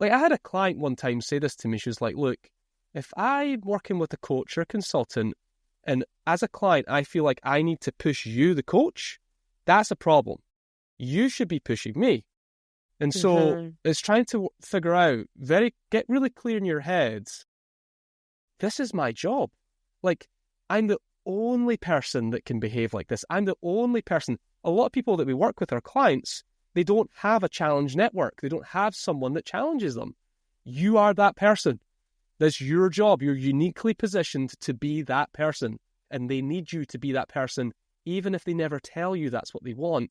Like, I had a client one time say this to me. She was like, look, if I'm working with a coach or a consultant, and as a client, I feel like I need to push you, the coach, that's a problem. You should be pushing me. And so it's trying to figure out, get really clear in your heads, this is my job. Like, I'm the only person that can behave like this. I'm the only person. A lot of people that we work with, our clients, they don't have a challenge network. They don't have someone that challenges them. You are that person. That's your job. You're uniquely positioned to be that person. And they need you to be that person, even if they never tell you that's what they want.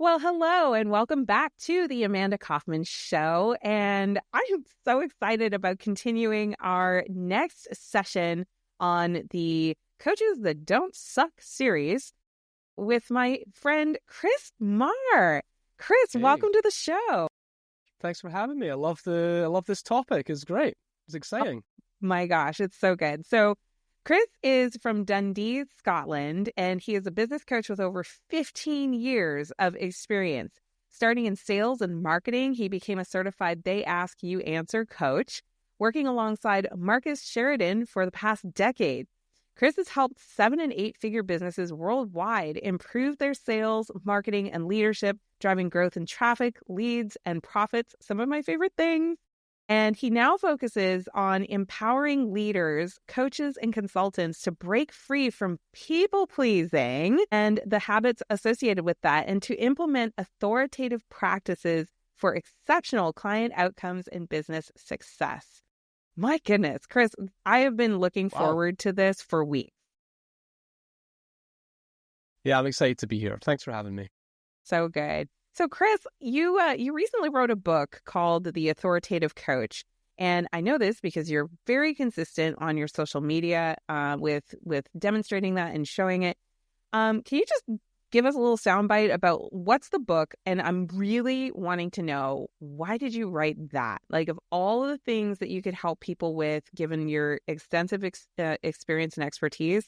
Well, hello, and welcome back to the Amanda Kaufman Show. And I am so excited about continuing our next session on the Coaches That Don't Suck series with my friend Chris Marr. Chris, welcome to the show. Thanks for having me. I love this topic. It's great. It's exciting. Oh, my gosh, it's so good. So Chris is from Dundee, Scotland, and he is a business coach with over 15 years of experience. Starting in sales and marketing, he became a certified They Ask You Answer coach, working alongside Marcus Sheridan for the past decade. Chris has helped 7- and 8-figure businesses worldwide improve their sales, marketing, and leadership, driving growth in traffic, leads, and profits, some of my favorite things. And he now focuses on empowering leaders, coaches, and consultants to break free from people-pleasing and the habits associated with that, and to implement authoritative practices for exceptional client outcomes and business success. My goodness, Chris, I have been looking forward to this for weeks. Yeah, I'm excited to be here. Thanks for having me. So good. So, Chris, you recently wrote a book called The Authoritative Coach, and I know this because you're very consistent on your social media with demonstrating that and showing it. Can you just give us a little soundbite about what's the book? And I'm really wanting to know, why did you write that? Like, of all of the things that you could help people with, given your extensive experience and expertise,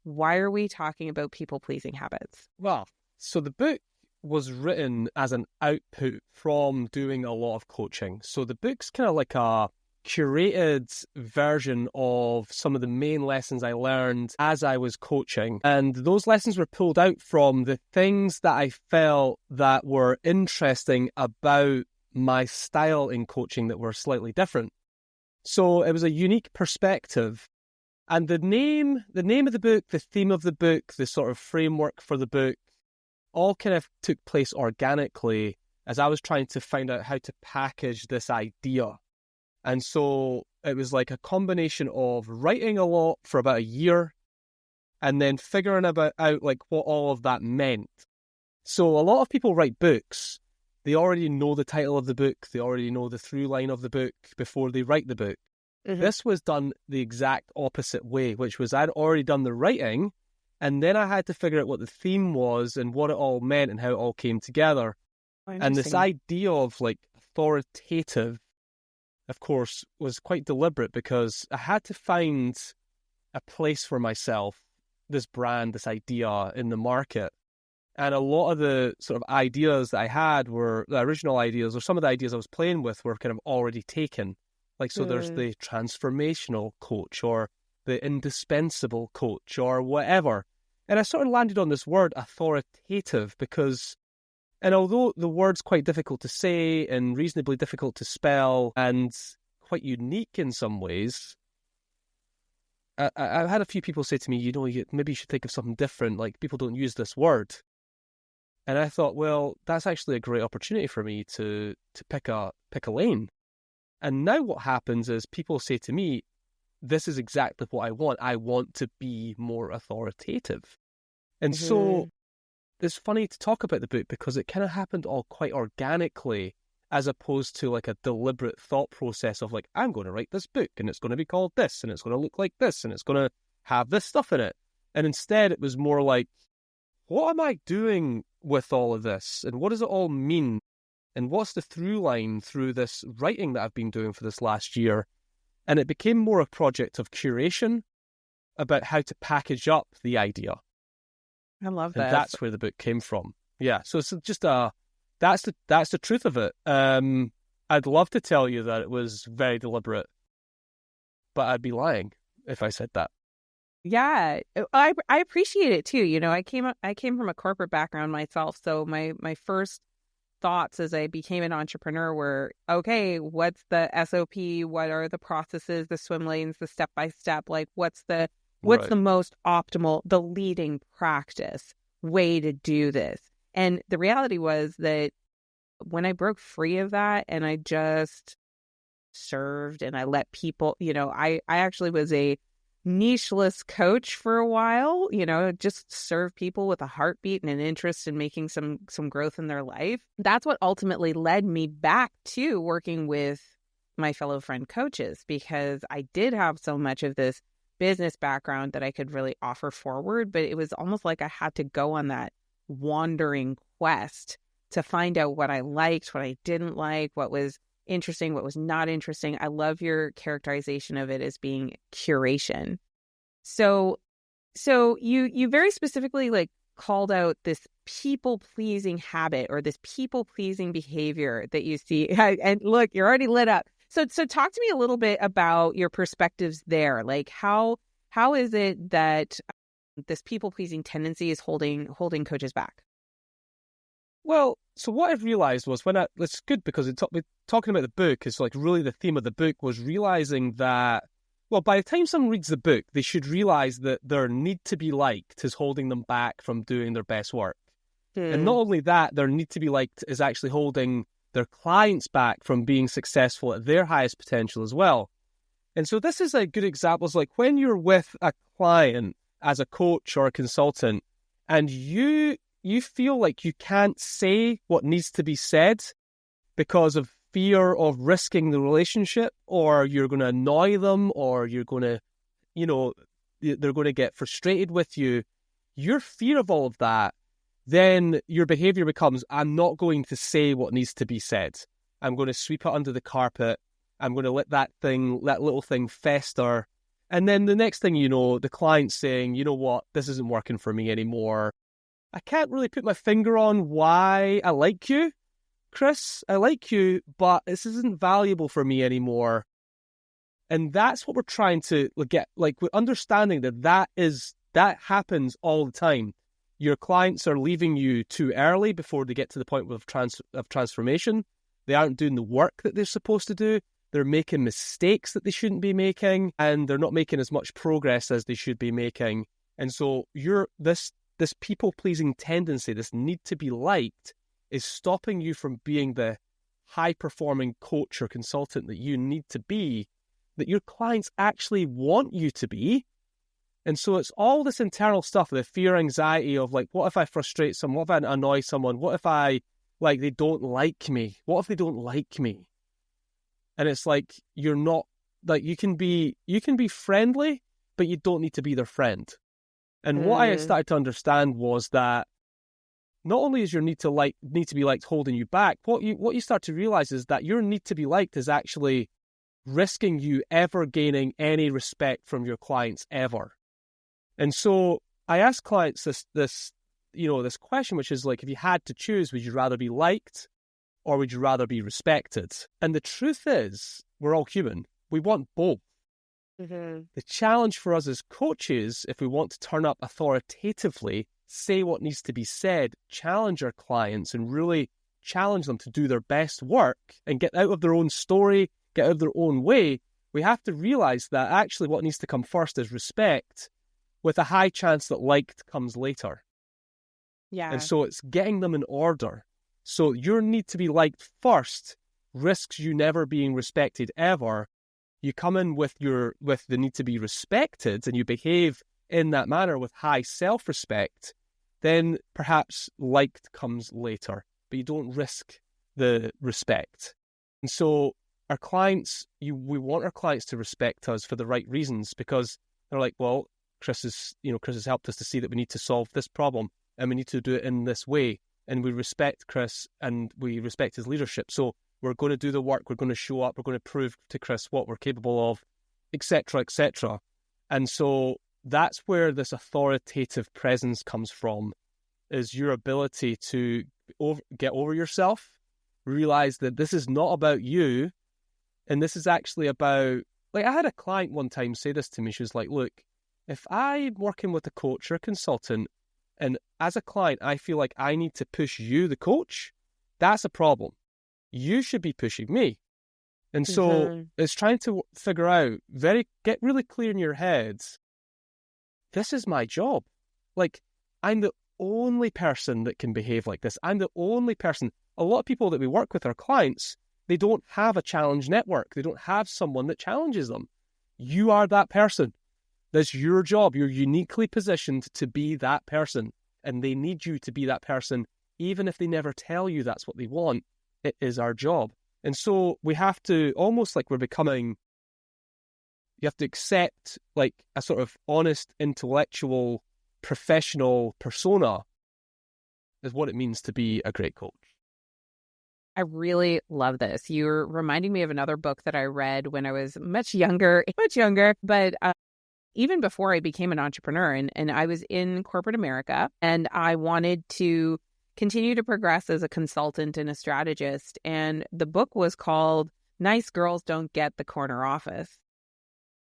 why are we talking about people-pleasing habits? Well, so the book was written as an output from doing a lot of coaching. So the book's kind of like a curated version of some of the main lessons I learned as I was coaching. And those lessons were pulled out from the things that I felt that were interesting about my style in coaching that were slightly different. So it was a unique perspective. And the name of the book, the theme of the book, the sort of framework for the book, all kind of took place organically as I was trying to find out how to package this idea. And so it was like a combination of writing a lot for about a year and then figuring out like what all of that meant. So a lot of people write books. They already know the title of the book. They already know the through line of the book before they write the book. Mm-hmm. This was done the exact opposite way, which was I'd already done the writing, and then I had to figure out what the theme was and what it all meant and how it all came together. And this idea of like authoritative, of course, was quite deliberate because I had to find a place for myself, this brand, this idea in the market. And a lot of the sort of ideas that I had were the original ideas, or some of the ideas I was playing with were kind of already taken. Like, so there's the transformational coach or the indispensable coach or whatever. And I sort of landed on this word authoritative because, and although the word's quite difficult to say and reasonably difficult to spell and quite unique in some ways, I've had a few people say to me, maybe you should think of something different, like people don't use this word. And I thought, well, that's actually a great opportunity for me to pick a lane. And now what happens is people say to me, this is exactly what I want. I want to be more authoritative. And so it's funny to talk about the book because it kind of happened all quite organically as opposed to like a deliberate thought process of like, I'm going to write this book and it's going to be called this and it's going to look like this and it's going to have this stuff in it. And instead it was more like, what am I doing with all of this? And what does it all mean? And what's the through line through this writing that I've been doing for this last year? And it became more a project of curation about how to package up the idea. I love And this. that's where the book came from. Yeah, so it's just that's the truth of it. I'd love to tell you that it was very deliberate, but I'd be lying if I said that. Yeah, I appreciate it too. You know, I came from a corporate background myself, so my first thoughts as I became an entrepreneur were, okay, what's the SOP? What are the processes, the swim lanes, the step by step? Like, what's the most optimal, the leading practice way to do this? And the reality was that when I broke free of that and I just served and I let people, you know, I actually was a nicheless coach for a while, you know, just serve people with a heartbeat and an interest in making some growth in their life. That's what ultimately led me back to working with my fellow friend coaches, because I did have so much of this business background that I could really offer forward, but it was almost like I had to go on that wandering quest to find out what I liked, what I didn't like, what was interesting, what was not interesting. I love your characterization of it as being curation. So you very specifically like called out this people-pleasing habit or this people-pleasing behavior that you see. And look, you're already lit up. So talk to me a little bit about your perspectives there. Like how is it that this people-pleasing tendency is holding coaches back? Well, so what I've realized was it's good because talking about the book is like really the theme of the book was realizing that, well, by the time someone reads the book, they should realize that their need to be liked is holding them back from doing their best work. And not only that, their need to be liked is actually holding their clients back from being successful at their highest potential as well. And so this is a good example. It's like when you're with a client as a coach or a consultant and you feel like you can't say what needs to be said because of fear of risking the relationship, or you're going to annoy them, or you're going to, you know, they're going to get frustrated with you, your fear of all of that, then your behavior becomes, I'm not going to say what needs to be said. I'm going to sweep it under the carpet. I'm going to let that little thing fester. And then the next thing you know, the client's saying, you know what, this isn't working for me anymore. I can't really put my finger on why I like you, Chris. I like you, but this isn't valuable for me anymore. And that's what we're trying to get, like, we're understanding that happens all the time. Your clients are leaving you too early before they get to the point of transformation. They aren't doing the work that they're supposed to do. They're making mistakes that they shouldn't be making, and they're not making as much progress as they should be making. And so this people-pleasing tendency, this need to be liked, is stopping you from being the high-performing coach or consultant that you need to be, that your clients actually want you to be. And so it's all this internal stuff, the fear, anxiety of like, what if I frustrate someone? What if I annoy someone? What if they don't like me? What if they don't like me? And it's like, you're not, like, you can be friendly, but you don't need to be their friend. And what I started to understand was that not only is your need to be liked holding you back, what you start to realize is that your need to be liked is actually risking you ever gaining any respect from your clients ever. And so I ask clients this question, which is like, if you had to choose, would you rather be liked or would you rather be respected? And the truth is, we're all human. We want both. Mm-hmm. The challenge for us as coaches, if we want to turn up authoritatively, say what needs to be said, challenge our clients and really challenge them to do their best work and get out of their own story, get out of their own way, we have to realize that actually what needs to come first is respect, with a high chance that liked comes later. Yeah. And so it's getting them in order. So your need to be liked first risks you never being respected ever. You come in with the need to be respected and you behave in that manner with high self-respect, then perhaps liked comes later, but you don't risk the respect. And so our clients, we want our clients to respect us for the right reasons, because they're like, well, Chris has helped us to see that we need to solve this problem and we need to do it in this way. and we respect Chris and we respect his leadership. So we're going to do the work, we're going to show up, we're going to prove to Chris what we're capable of, etc., etc. And so that's where this authoritative presence comes from, is your ability to get over yourself, realize that this is not about you, and this is actually about, like, I had a client one time say this to me. She was like, look, if I'm working with a coach or a consultant, and as a client, I feel like I need to push you, the coach, that's a problem. You should be pushing me. And so it's trying to figure out, get really clear in your heads, this is my job. Like, I'm the only person that can behave like this. I'm the only person. A lot of people that we work with, our clients, they don't have a challenge network. They don't have someone that challenges them. You are that person. That's your job. You're uniquely positioned to be that person. And they need you to be that person, even if they never tell you that's what they want. It is our job. And so we have to, almost like we're becoming, you have to accept like a sort of honest, intellectual, professional persona is what it means to be a great coach. I really love this. You're reminding me of another book that I read when I was much younger, but even before I became an entrepreneur, and I was in corporate America, and I wanted to continue to progress as a consultant and a strategist. And the book was called Nice Girls Don't Get the Corner Office.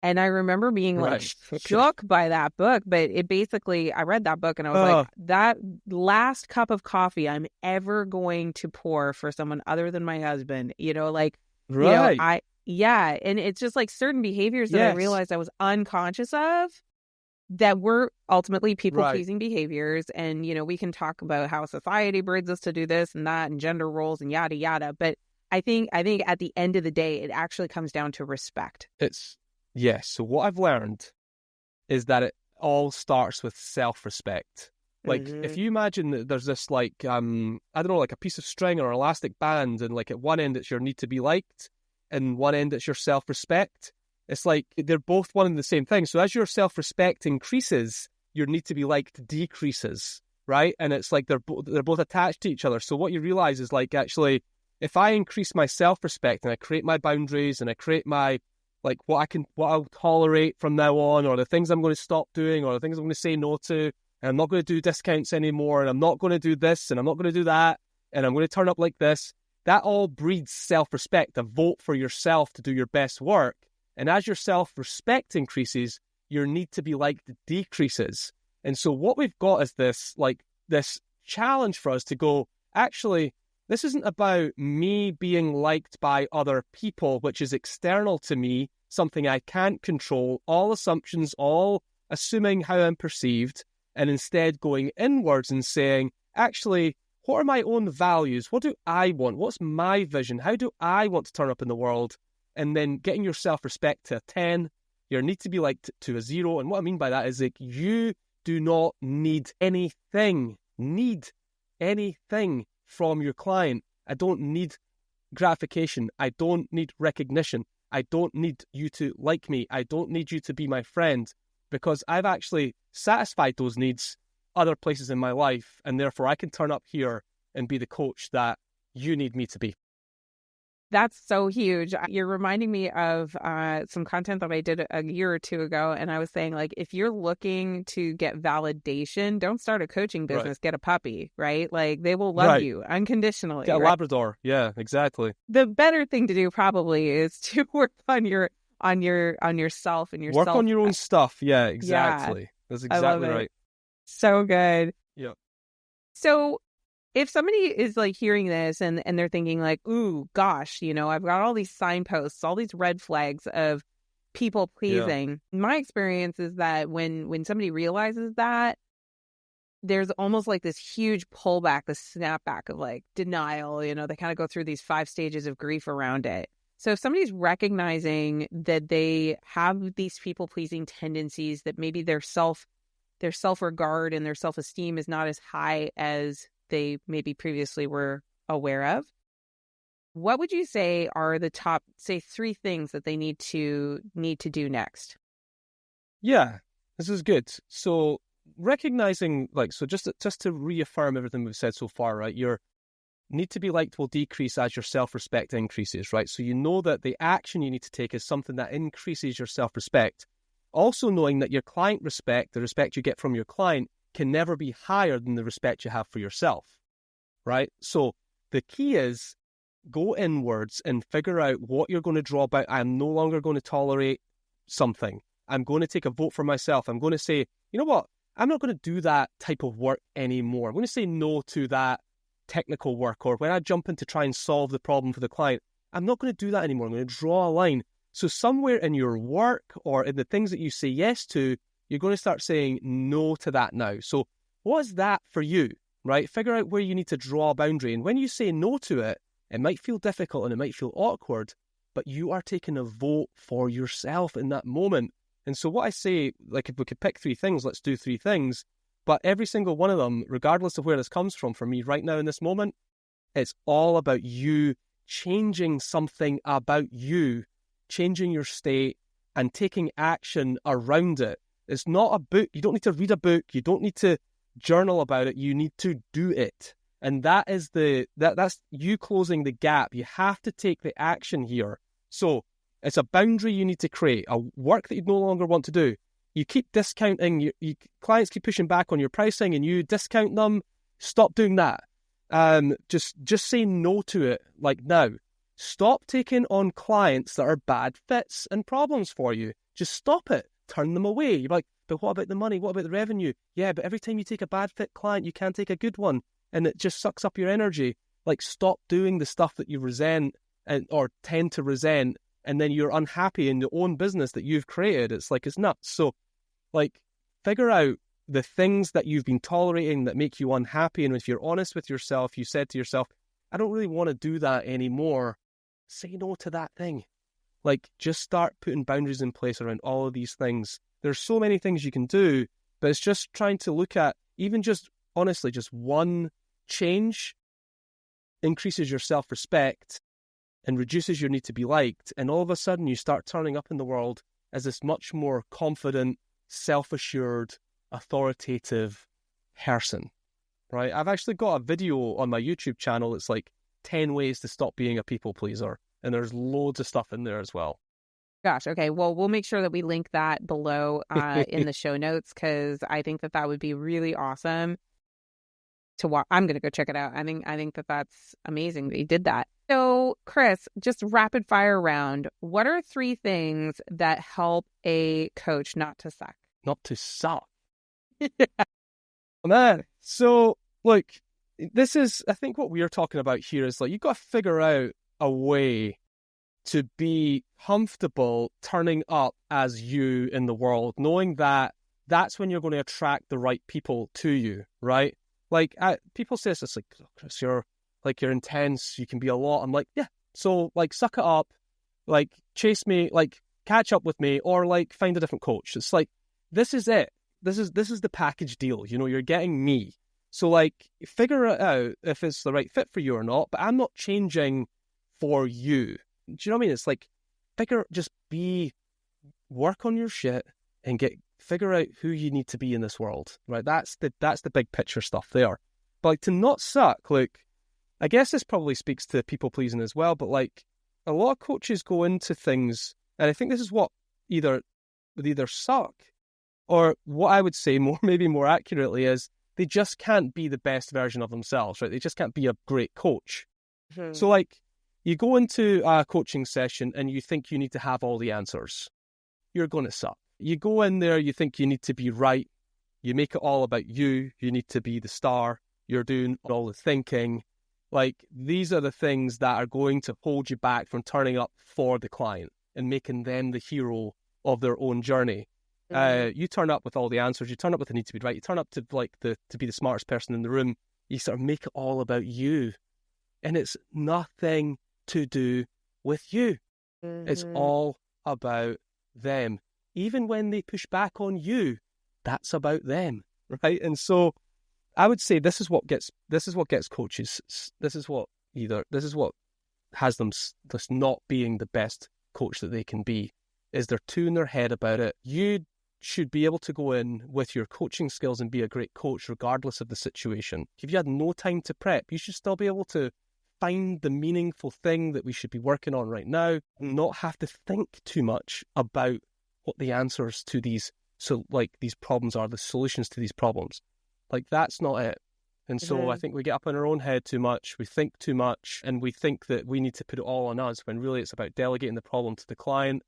And I remember being like shook by that book, but it basically, I read that book and I was like, that last cup of coffee I'm ever going to pour for someone other than my husband, you know, like, you know, and it's just like certain behaviors that I realized I was unconscious of that were ultimately people-pleasing behaviors. And, you know, we can talk about how society breeds us to do this and that and gender roles and yada, yada. But I think at the end of the day, it actually comes down to respect. Yes. So what I've learned is that it all starts with self-respect. Like, if you imagine that there's this, like, I don't know, like a piece of string or elastic band, and like at one end it's your need to be liked, and one end it's your self-respect. It's like they're both one and the same thing. So as your self-respect increases, your need to be liked decreases, right? And it's like they're both attached to each other. So what you realize is, like, actually, if I increase my self-respect and I create my boundaries and I create my, like, what I'll tolerate from now on, or the things I'm going to stop doing, or the things I'm going to say no to, and I'm not going to do discounts anymore, and I'm not going to do this, and I'm not going to do that, and I'm going to turn up like this, that all breeds self-respect, a vote for yourself to do your best work. And as your self-respect increases, your need to be liked decreases. And so what we've got is this challenge for us to go, actually, this isn't about me being liked by other people, which is external to me, something I can't control, all assumptions, all assuming how I'm perceived, and instead going inwards and saying, actually, what are my own values? What do I want? What's my vision? How do I want to turn up in the world? And then getting your self-respect to a 10, your need to be liked to a 0. And what I mean by that is, like, you do not need anything from your client. I don't need gratification. I don't need recognition. I don't need you to like me. I don't need you to be my friend, because I've actually satisfied those needs other places in my life, and therefore I can turn up here and be the coach that you need me to be. That's so huge. You're reminding me of some content that I did a year or two ago. And I was saying, like, if you're looking to get validation, don't start a coaching business, get a puppy, right? Like, they will love you unconditionally. Get a Labrador. Yeah, exactly. The better thing to do probably is to work on yourself and work on your own stuff. Yeah, exactly. Yeah, that's exactly right. So good. Yeah. So if somebody is like hearing this and they're thinking like, ooh, gosh, you know, I've got all these signposts, all these red flags of people pleasing. Yeah. My experience is that when somebody realizes that, there's almost like this huge pullback, this snapback of like denial, you know, they kind of go through these 5 stages of grief around it. So if somebody's recognizing that they have these people pleasing tendencies, that maybe their self-regard and their self-esteem is not as high as they maybe previously were aware of, what would you say are the top, say, 3 things that they need to do next? Yeah, this is good. So recognizing, like, so just to reaffirm everything we've said so far, right? Your need to be liked will decrease as your self-respect increases, right? So you know that the action you need to take is something that increases your self-respect. Also knowing that your client respect, the respect you get from your client, can never be higher than the respect you have for yourself, right? So the key is go inwards and figure out what you're going to draw back. I'm no longer going to tolerate something. I'm going to take a vote for myself. I'm going to say, you know what? I'm not going to do that type of work anymore. I'm going to say no to that technical work, or when I jump in to try and solve the problem for the client, I'm not going to do that anymore. I'm going to draw a line. So somewhere in your work or in the things that you say yes to, you're going to start saying no to that now. So what is that for you, right? Figure out where you need to draw a boundary. And when you say no to it, it might feel difficult and it might feel awkward, but you are taking a vote for yourself in that moment. And so what I say, like, if we could pick 3 things, let's do 3 things. But every single one of them, regardless of where this comes from, for me right now in this moment, it's all about you changing something about you, changing your state and taking action around it. It's not a book. You don't need to read a book. You don't need to journal about it. You need to do it. And that is that's you closing the gap. You have to take the action here. So it's a boundary you need to create, a work that you no longer want to do. You keep discounting, clients keep pushing back on your pricing and you discount them. Stop doing that. Just say no to it, like now. Stop taking on clients that are bad fits and problems for you. Just stop it. Turn them away. You're like, but what about the money? What about the revenue? Yeah, but every time you take a bad fit client, you can't take a good one. And it just sucks up your energy. Like, stop doing the stuff that you resent or tend to resent, and then you're unhappy in your own business that you've created. It's like, it's nuts. So, like, figure out the things that you've been tolerating that make you unhappy. And if you're honest with yourself, you said to yourself, I don't really want to do that anymore. Say no to that thing. Like, just start putting boundaries in place around all of these things. There's so many things you can do, but it's just trying to look at, even just honestly, just one change increases your self-respect and reduces your need to be liked. And all of a sudden you start turning up in the world as this much more confident, self-assured, authoritative person, right? I've actually got a video on my YouTube channel. It's like 10 ways to stop being a people pleaser. And there's loads of stuff in there as well. Gosh, okay. Well, we'll make sure that we link that below in the show notes, because I think that would be really awesome to watch. I'm going to go check it out. I think that's amazing that you did that. So, Chris, just rapid fire round. What are 3 things that help a coach not to suck? Not to suck. Yeah. Man. So, look, this is, I think what we're talking about here is, like, you've got to figure out a way to be comfortable turning up as you in the world, knowing that that's when you're going to attract the right people to you, right? Like, people say this, it's like, oh, Chris, you're intense, you can be a lot. I'm like, yeah, so, like, suck it up, like, chase me, like, catch up with me, or, like, find a different coach. It's like, this is it. This is the package deal. You know, you're getting me. So, like, figure it out if it's the right fit for you or not, but I'm not changing for you. Do you know what I mean? It's like, work on your shit and figure out who you need to be in this world, right? That's the big picture stuff there. But, like, to not suck, like, I guess this probably speaks to people pleasing as well, but, like, a lot of coaches go into things, and I think this is what would either suck, or what I would say maybe more accurately is they just can't be the best version of themselves, right? They just can't be a great coach. Mm-hmm. So, like, you go into a coaching session and you think you need to have all the answers. You're going to suck. You go in there, you think you need to be right. You make it all about you. You need to be the star. You're doing all the thinking. Like, these are the things that are going to hold you back from turning up for the client and making them the hero of their own journey. Mm-hmm. You turn up with all the answers. You turn up with the need to be right. You turn up to, like, to be the smartest person in the room. You sort of make it all about you. And it's nothing to do with you. Mm-hmm. It's all about them. Even when they push back on you, that's about them, right? And so I would say this is what gets coaches. This is what has them just not being the best coach that they can be, is they're too in their head about it. You should be able to go in with your coaching skills and be a great coach regardless of the situation. If you had no time to prep, you should still be able to find the meaningful thing that we should be working on right now and not have to think too much about what the answers to these problems are, the solutions to these problems. Like, that's not it. And so I think we get up in our own head too much, we think too much, and we think that we need to put it all on us when really it's about delegating the problem to the client,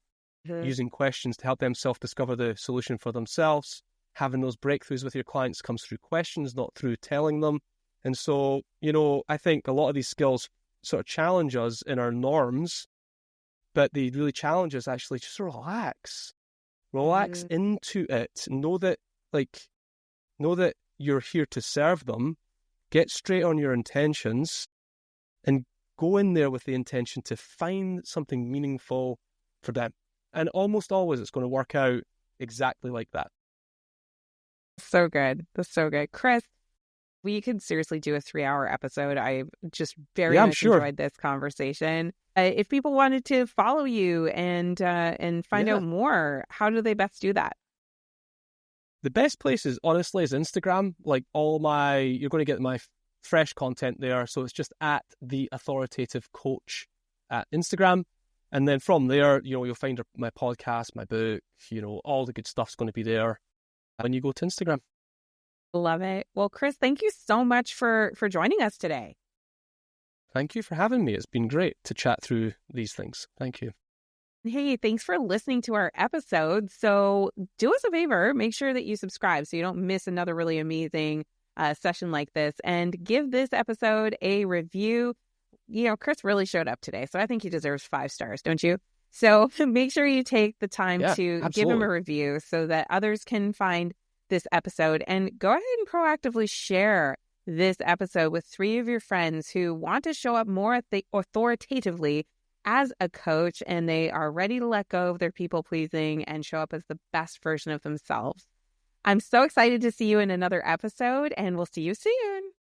using questions to help them self-discover the solution for themselves. Having those breakthroughs with your clients comes through questions, not through telling them. And so, I think a lot of these skills sort of challenge us in our norms, but they really challenge us actually just relax into it. Know that you're here to serve them. Get straight on your intentions and go in there with the intention to find something meaningful for them. And almost always it's going to work out exactly like that. So good. That's so good. Chris, we could seriously do a 3-hour episode. I just very much enjoyed this conversation. If people wanted to follow you and find out more, how do they best do that? The best place is Instagram. Like you're going to get my fresh content there. So it's just at the Authoritative Coach at Instagram. And then from there, you'll find my podcast, my book, all the good stuff's going to be there when you go to Instagram. Love it. Well, Chris, thank you so much for joining us today. Thank you for having me. It's been great to chat through these things. Thank you. Hey, thanks for listening to our episode. So do us a favor, make sure that you subscribe so you don't miss another really amazing session like this, and give this episode a review. Chris really showed up today, so I think he deserves 5 stars, don't you? So make sure you take the time to give him a review so that others can find this episode, and go ahead and proactively share this episode with 3 of your friends who want to show up more authoritatively as a coach, and they are ready to let go of their people pleasing and show up as the best version of themselves. I'm so excited to see you in another episode, and we'll see you soon.